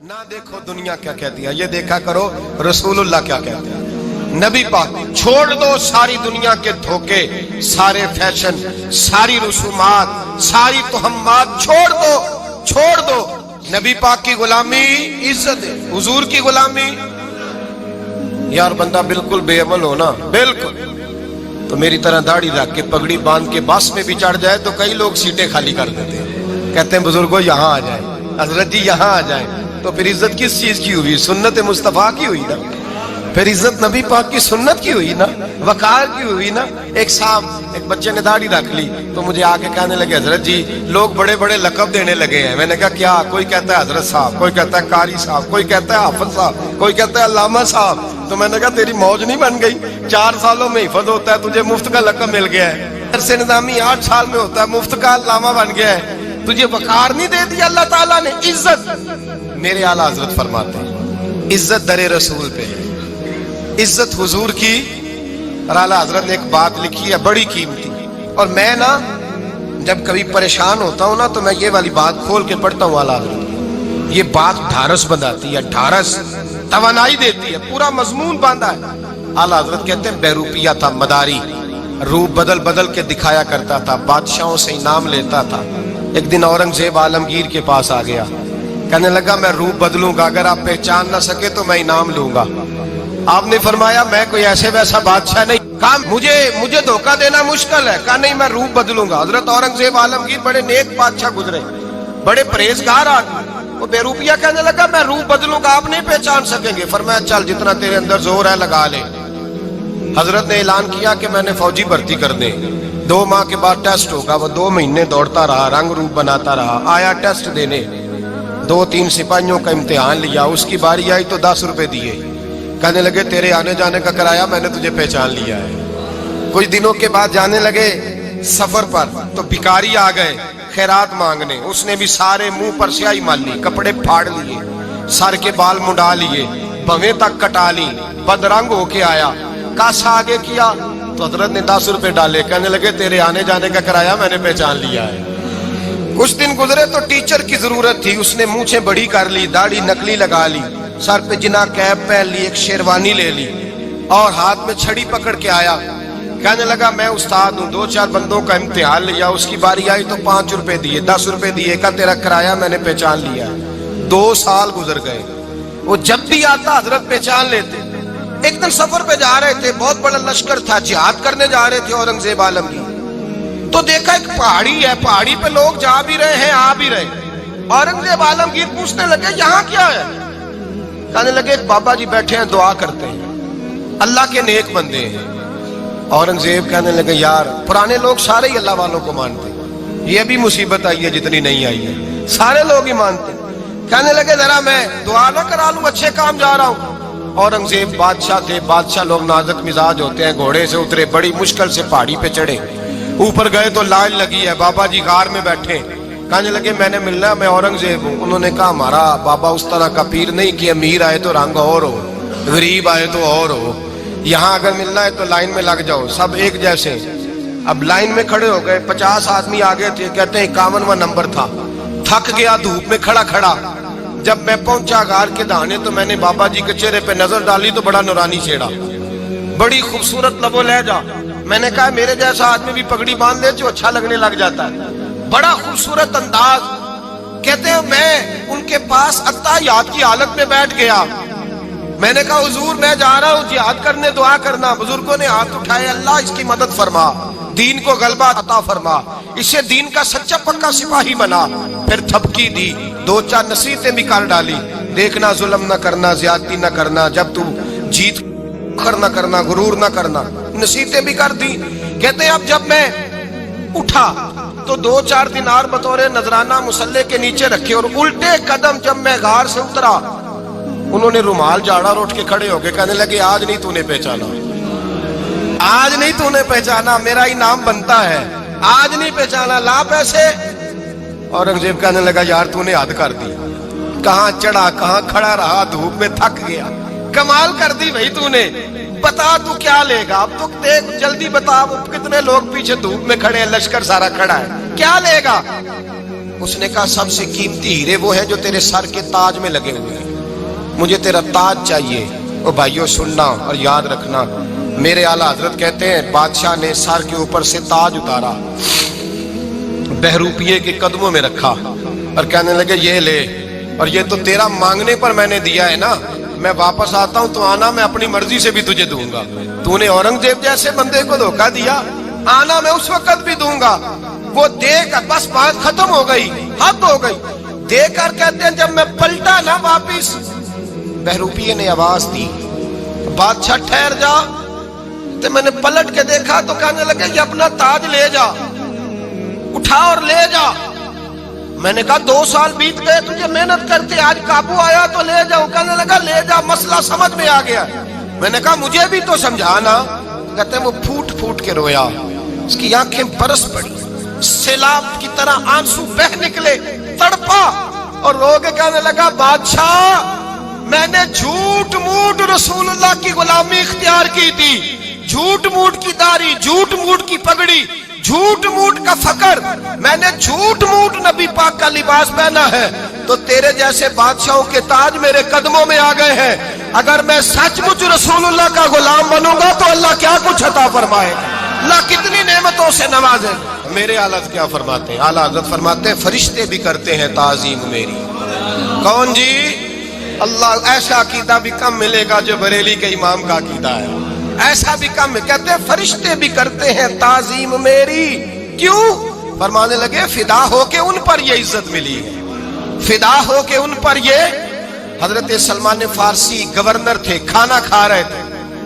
ना देखो दुनिया क्या कहती है, ये देखा करो रसूलुल्लाह क्या कहते हैं। नबी पाक छोड़ दो सारी दुनिया के धोखे, सारे फैशन, सारी रसूमात, सारी तोहम्मात छोड़ दो। नबी पाक की गुलामी इज्जत है, हुजूर की गुलामी। यार बंदा बिल्कुल बेअमल हो ना, बिल्कुल तो मेरी तरह दाढ़ी रख के पगड़ी बांध के बस में भी चढ़ जाए तो कई लोग सीटें खाली कर देते हैं, कहते हैं बुजुर्गों यहाँ आ जाए, हजरत जी यहाँ आ जाए। तो फिर इज्जत किस चीज की हुई? सुन्नत मुस्तफा की हुई ना, फिर इज्जत नबी पाक की सुन्नत की हुई ना, वकार की हुई ना। एक साहब, एक बच्चे ने दाढ़ी रख ली तो मुझे आके कहने लगे हजरत जी लोग बड़े बड़े लकब देने लगे हैं। मैंने कहा क्या? कोई कहता है हजरत साहब, कोई कहता है कारी साहब, कोई कहता है हाफिज साहब, कोई कहता है अल्लामा साहब। तो मैंने कहा तेरी मौज नहीं बन गई? 4 सालों में हिफज होता है, तुझे मुफ्त का लकब मिल गया है। से निजामी 8 साल में होता है, मुफ्त का अल्लामा बन गया है। तुझे वकार नहीं दे दिया अल्लाह ताला ने, इज्जत। मेरे आला हजरत फरमाते हैं इज्जत दरे रसूल पे है, इज्जत हुजूर की। और आला हजरत ने एक बात लिखी है बड़ी कीमती, और मैं ना जब कभी परेशान होता हूँ ना तो मैं ये वाली बात खोल के पढ़ता हूँ। आला हजरत ये बात ढारस बनाती है, ढारस तवानाई देती है, पूरा मजमून बांधा है। आला हजरत कहते हैं बेरूपिया था मदारी, रूप बदल बदल के दिखाया करता था, बादशाहों से इनाम लेता था। एक दिन औरंगजेब आलमगीर के पास आ गया, कहने लगा मैं रूप बदलूंगा, अगर आप पहचान ना सके तो मैं इनाम लूंगा। आपने फरमाया मैं कोई ऐसे वैसा बादशाह नहीं, कहा मुझे धोखा देना मुश्किल है। कहा नहीं मैं रूप बदलूंगा। हजरत औरंगजेब आलमगीर बड़े नेक बादशाह गुजरे, बड़े परहेजगार आदमी। वो बेरूपिया कहने लगा मैं रूप बदलूंगा, आप नहीं पहचान सकेंगे। फरमाया चल जितना तेरे अंदर जोर है लगा ले। हजरत ने ऐलान किया कि मैंने फौजी भर्ती कर दे, 2 माह के बाद टेस्ट होगा। वो 2 महीने दौड़ता रहा, रंग रूप बनाता रहा, आया टेस्ट देने, 2-3 सिपाहियों का इम्तिहान लिया, उसकी बारी आई तो 10 रुपए दिए। कहने लगे तेरे आने जाने का किराया मैंने तुझे पहचान लिया है। कुछ दिनों के बाद जाने लगे सफर पर तो भिखारी आ गए खैरात मांगने। उसने भी सारे मुंह पर स्याही मार ली, कपड़े फाड़ लिए, सर के बाल मुंडा लिए, भवें तक कटा ली, बदरंग होके आया। कासा आगे किया तो हजरत ने 10 रुपए डाले, कहने लगे तेरे आने जाने का किराया मैंने पहचान लिया है। कुछ दिन गुजरे तो टीचर की जरूरत थी, उसने मूछें बड़ी कर ली, दाढ़ी नकली लगा ली, सर पे जिना कैप पहन ली, एक शेरवानी ले ली और हाथ में छड़ी पकड़ के आया। कहने लगा मैं उस्ताद हूँ, 2-4 बंदों का इम्तिहान लिया, उसकी बारी आई तो 5 रुपए दिए, 10 रुपए दिए, का तेरा किराया मैंने पहचान लिया। 2 साल गुजर गए, वो जब भी आता हजरत पहचान लेते। एक दिन सफर पे जा रहे थे, बहुत बड़ा लश्कर था, जिहाद करने जा रहे थे औरंगजेब आलमगीर। तो देखा एक पहाड़ी है, पहाड़ी पे लोग जा भी रहे हैं आ भी रहे। औरंगजेब आलमगीर पूछने लगे यहाँ क्या है? कहने लगे एक बाबा जी बैठे हैं दुआ करते हैं, अल्लाह के नेक बंदे हैं। औरंगजेब कहने लगे यार पुराने लोग सारे ही अल्लाह वालों को मानते, ये भी मुसीबत आई है जितनी नहीं आई है, सारे लोग ही मानते। कहने लगे जरा मैं दुआ ना करा लूं, अच्छे काम जा रहा हूं। औरंगजेब बादशाह थे, बादशाह लोग नाजुक मिजाज होते हैं, घोड़े से उतरे, बड़ी मुश्किल से पहाड़ी पे चढ़े, ऊपर गए तो लाइन लगी है, बाबा जी गार में बैठे। कहने लगे मैंने मिलना है, मैं औरंगजेब हूँ। उन्होंने कहा हमारा बाबा उस तरह का पीर नहीं कि अमीर आए तो रंग और हो, गरीब आए तो और हो, यहाँ अगर मिलना है तो लाइन में लग जाओ, सब एक जैसे। अब लाइन में खड़े हो गए, 50 आदमी आगे थे, कहते हैं 51वां नंबर था। थक गया धूप में खड़ा खड़ा, जब मैं पहुंचा गार के दाने तो मैंने बाबा जी के चेहरे पे नजर डाली तो बड़ा नूरानी चेहरा, बड़ी खूबसूरत लबो लहजा। मैंने कहा मेरे जैसा आदमी भी पगड़ी बांध ले जो अच्छा लगने लग जाता है, बड़ा खूबसूरत अंदाज। कहते हैं मैं उनके पास अत्ताहियात की हालत में बैठ गया। मैंने कहा हुजूर मैं जा रहा हूँ जिहाद करने, दुआ करना। बुजुर्गों ने हाथ उठाए, अल्लाह इसकी मदद फरमा, दीन को गलबा अता फरमा, इससे दीन का सच्चा पक्का सिपाही बना। फिर थपकी दी, 2-4 नसीहतें भी कर डाली, देखना जुल्म न करना, ज्यादती न करना, जब तू जीत करना करना, गुरूर न करना, नसीहतें भी कर दी। कहते अब जब मैं उठा तो 2-4 दिनार बतौरे नजराना मुसल्ले के नीचे रखे, और उल्टे कदम जब मैं गार से उतरा उन्होंने रुमाल झाड़ा और उठ के खड़े हो गए। कहने लगे आज नहीं तूने पहचाना, आज नहीं तूने पहचाना, मेरा इनाम बनता है, आज नहीं पहचाना, ला पैसे। औरंगजेब कहने लगा यार तूने हद कर दी, कहाँ चढ़ा कहाँ खड़ा रहा, धूप में थक गया, कमाल कर दी भाई तूने। बता तू क्या लेगा, अब तो देख जल्दी बता, कितने लोग पीछे धूप में खड़े हैं, लश्कर सारा खड़ा है, क्या लेगा? اس نے کہا سب سے قیمتی ہیرے وہ ہے جو تیرے سر کے تاج میں لگے ہوئے ہیں، مجھے تیرا تاج چاہیے۔ او بھائیو سننا اور یاد رکھنا، میرے اعلیٰ حضرت کہتے ہیں بادشاہ نے سر کے اوپر سے تاج اتارا، بہروپیے کے قدموں میں رکھا اور کہنے لگے یہ لے، اور یہ تو تیرا مانگنے پر میں نے دیا ہے نا، میں واپس آتا ہوں تو آنا میں اپنی مرضی سے بھی تجھے دوں گا۔ تو نے اورنگزیب جیسے بندے کو دھوکہ دیا، آنا میں اس وقت بھی دوں گا۔ وہ دے کر بس بات ختم ہو گئی، حد ہو گئی۔ دے کر کہتے ہیں جب میں پلٹا نا واپس، بہروپیے نے آواز دی بادشاہ ٹھہر جا، تو میں نے پلٹ کے دیکھا تو کہنے لگے یہ اپنا تاج لے جا، اٹھا اور لے جا۔ میں نے کہا 2 سال بیت گئے تجھے محنت کرتے، آج قابو آیا تو لے جاؤ۔ کہنے لگا لے جا، مسئلہ سمجھ میں آ گیا۔ میں نے کہا مجھے بھی تو سمجھانا۔ کہتے ہیں وہ پھوٹ پھوٹ کے رویا، اس کی آنکھیں برس پڑی، سیلاب کی طرح آنسو بہ نکلے، تڑپا اور رو کے کہنے لگا بادشاہ میں نے جھوٹ موٹ رسول اللہ کی غلامی اختیار کی تھی، جھوٹ موٹ کی داڑھی، جھوٹ موٹ کی پگڑی، جھوٹ موٹ کا فقر، میں نے جھوٹ موٹ نبی پاک کا لباس پہنا ہے، تو تیرے جیسے بادشاہوں کے تاج میرے قدموں میں آ گئے ہیں۔ اگر میں سچ مچ رسول اللہ کا غلام بنوں گا تو اللہ کیا کچھ عطا فرمائے گا، اللہ کتنی نعمتوں سے نوازے۔ میرے اعلیٰ کیا فرماتے ہیں؟ اعلیٰ حضرت فرماتے ہیں فرشتے بھی کرتے ہیں تعظیم میری۔ کون جی؟ اللہ ایسا عقیدہ بھی کم ملے گا جو بریلی کے امام کا عقیدہ ہے، ایسا بھی کم۔ کہتے ہیں فرشتے بھی کرتے ہیں تعظیم میری۔ کیوں؟ فرمانے لگے فدا ہو کے ان پر یہ عزت ملی ہے، فدا ہو کے ان پر یہ۔ حضرت سلمان فارسی گورنر تھے، کھانا کھا رہے تھے،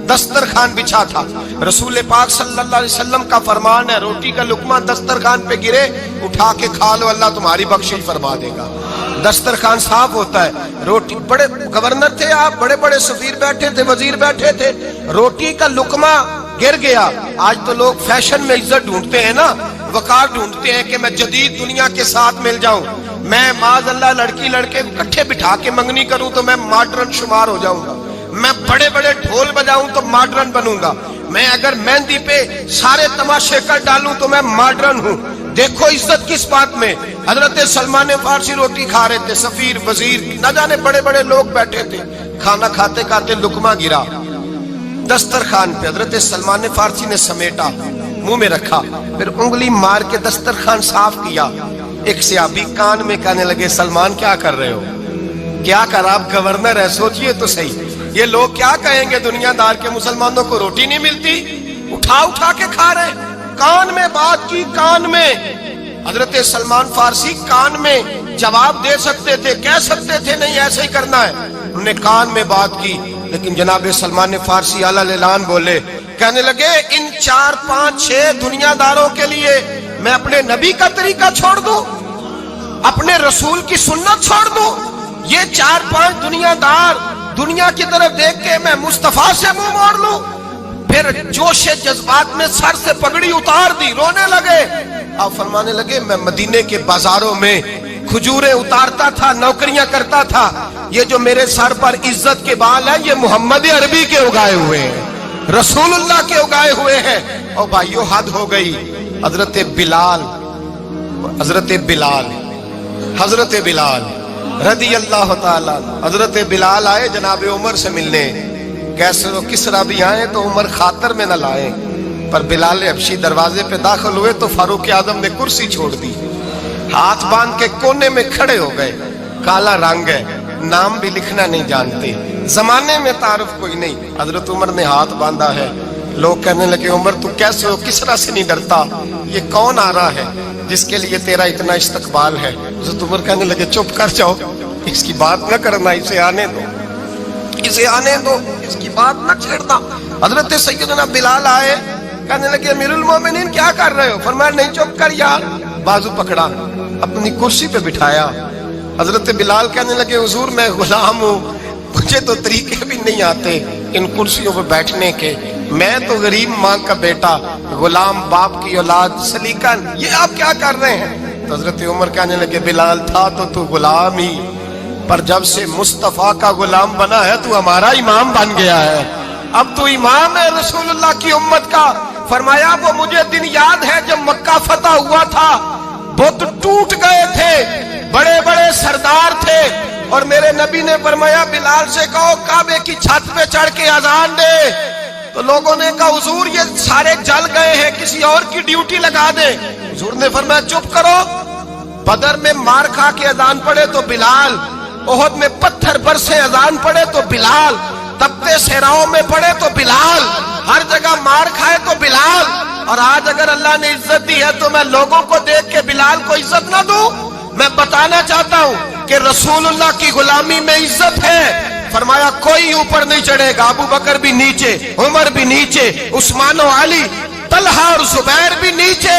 دسترخوان بچھا تھا، رسول پاک صلی اللہ علیہ وسلم کا فرمان ہے روٹی کا لقمہ دسترخوان پہ گرے اٹھا کے کھا لو، اللہ تمہاری بخشش فرما دے گا۔ دسترخوان صاف ہوتا ہے، روٹی، بڑے گورنر تھے آپ، بڑے بڑے سفیر بیٹھے تھے، وزیر بیٹھے تھے، روٹی کا لقمہ گر گیا۔ آج تو لوگ فیشن میں عزت ڈھونڈتے ہیں نا، وقار ڈھونڈتے ہیں کہ میں جدید دنیا کے ساتھ مل جاؤں، میں معاذ اللہ لڑکی لڑکے اکٹھے بٹھا کے منگنی کروں تو میں ماڈرن شمار ہو جاؤں گا، میں بڑے بڑے ڈھول بجاؤں تو ماڈرن بنوں گا، میں اگر مہندی پہ سارے تماشے کر ڈالوں تو میں ماڈرن ہوں۔ دیکھو عزت کس بات میں۔ حضرت سلمان فارسی روٹی کھا رہے تھے، سفیر وزیر نہ جانے بڑے بڑے لوگ بیٹھے تھے، کھانا کھاتے کھاتے لقمہ گرا دسترخوان پہ، حضرت سلمان فارسی نے سمیٹا، منہ میں رکھا، پھر انگلی مار کے دسترخوان صاف کیا۔ ایک صحابی کان میں کہنے لگے سلمان کیا کر رہے ہو، کیا کر، آپ گورنر ہے، سوچئے تو صحیح، یہ لوگ کیا کہیں گے دنیا دار کے مسلمانوں کو روٹی نہیں ملتی، اٹھا اٹھا کے کھا رہے۔ کان میں بات کی، کان میں۔ حضرت سلمان فارسی کان میں جواب دے سکتے تھے، کہہ سکتے تھے نہیں ایسے ہی کرنا ہے، انہوں نے کان میں بات کی، لیکن جناب سلمان فارسی اعلیٰ اعلان بولے، کہنے لگے ان 4 5 6 دنیا داروں کے لیے میں اپنے نبی کا طریقہ چھوڑ دوں، اپنے رسول کی سنت چھوڑ دوں؟ یہ 4 5 دنیا دار دنیا کی طرف دیکھ کے میں مصطفیٰ سے منہ موڑ لوں؟ پھر جوش جذبات میں سر سے پگڑی اتار دی، رونے لگے۔ آپ فرمانے لگے میں مدینے کے بازاروں میں کھجوریں اتارتا تھا، نوکریاں کرتا تھا، یہ جو میرے سر پر عزت کے بال ہیں یہ محمد عربی کے اگائے ہوئے ہیں، رسول اللہ کے اگائے ہوئے ہیں۔ اور بھائیو حد ہو گئی۔ حضرت بلال رضی اللہ تعالیٰ، حضرت بلال آئے جناب عمر سے ملنے، کیسر و کسرا بھی آئے تو عمر خاطر میں نہ لائے، پر بلال حبشی دروازے پہ داخل ہوئے تو فاروق اعظم نے کرسی چھوڑ دی، ہاتھ باندھ کے کونے میں کھڑے ہو گئے۔ کالا رنگ ہے، نام بھی لکھنا نہیں جانتے، زمانے میں تعارف کوئی نہیں، حضرت عمر نے ہاتھ باندھا ہے۔ لوگ کہنے لگے عمر تو کیسے ہو، کسرا سے نہیں ڈرتا، یہ کون آ رہا ہے جس کے لیے تیرا اتنا استقبال ہے؟ حضرت عمر کہنے لگے چپ کر جاؤ، اس کی بات نہ کرنا، اسے آنے دو، اسے آنے دو، اس کی بات نہ چھیڑنا۔ حضرت سیدنا بلال آئے، کہنے لگے امیر المومنین کیا کر رہے ہو؟ فرمایا نہیں چپ کر یار، بازو پکڑا، اپنی کرسی پہ بٹھایا۔ حضرت بلال کہنے لگے حضور میں غلام ہوں، مجھے تو طریقے بھی نہیں آتے ان کرسیوں پہ بیٹھنے کے، میں تو غریب ماں کا بیٹا، غلام باپ کی اولاد، سلیقن، یہ آپ کیا کر رہے ہیں؟ تو حضرت عمر کہنے لگے بلال تھا تو غلام ہی، پر جب سے مصطفیٰ کا غلام بنا ہے تو ہمارا امام بن گیا ہے، اب تو امام ہے رسول اللہ کی امت کا۔ فرمایا وہ مجھے دن یاد ہے جب مکہ فتح ہوا تھا، बुत टूट गए थे, बड़े बड़े सरदार थे, और मेरे नबी ने फरमाया बिलाल से कहो काबे की छत पे चढ़ के अजान दे। तो लोगों ने कहा हुजूर ये सारे जल गए हैं, किसी और की ड्यूटी लगा दे। हुजूर ने फरमाया चुप करो, बदर में मार खा के अजान पड़े तो बिलाल, ओहद में पत्थर बरसे अजान पड़े तो बिलाल, तपते सहराओं में पड़े तो बिलाल, हर जगह मार खाए तो बिलाल। और आज अगर अल्लाह ने इज्जत दी है तो मैं लोगों को देख के बिलाल को इज्जत ना दूं? मैं बताना चाहता हूं कि रसूलुल्लाह की गुलामी में इज्जत है। फरमाया कोई ऊपर नहीं चढ़ेगा, अबू बकर भी नीचे, उमर भी नीचे, उस्मान और अली, तलहा और जुबैर भी नीचे।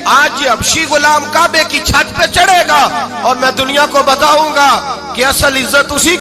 आज ये हबशी गुलाम काबे की छत पे चढ़ेगा और मैं दुनिया को बताऊंगा कि असल इज्जत उसी